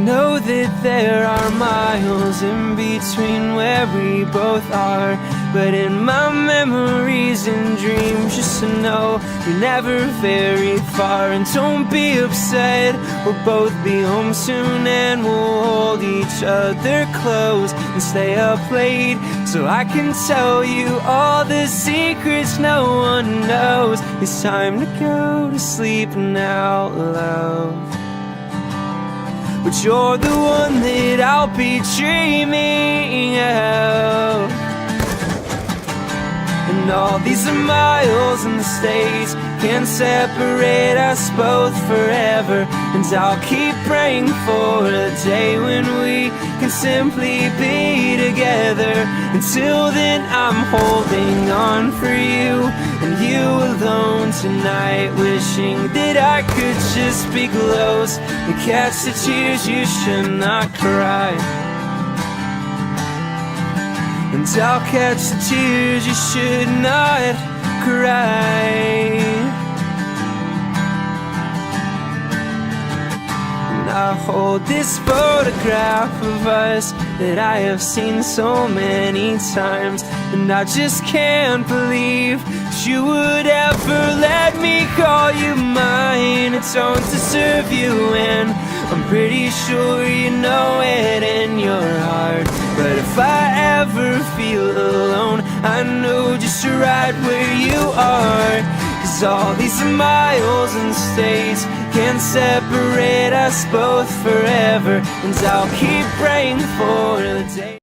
know that there are miles in between where we both are, but in my memories and dreams, just to know you're never very far. And don't be upset, we'll both be home soon, and we'll hold each other close and stay up late, so I can tell you all the secrets no one knows. It's time to go to sleep now, love, but you're the one that I'll be dreaming of. And all these miles in the States can't separate us both forever. And I'll keep praying for the day when we can simply be together. Until then I'm holding on for you and you alone tonight, wishing that I could just be close and catch the tears you should not cry. And I'll catch the tears you should not cry. And I hold this photograph of us that I have seen so many times, and I just can't believe that you would ever let me call you mine. I don't deserve you, and I'm pretty sure you know it in your heart. But if I ever feel alone, I know just right where you are. 'Cause all these miles and states can't separate us both forever. And I'll keep praying for the day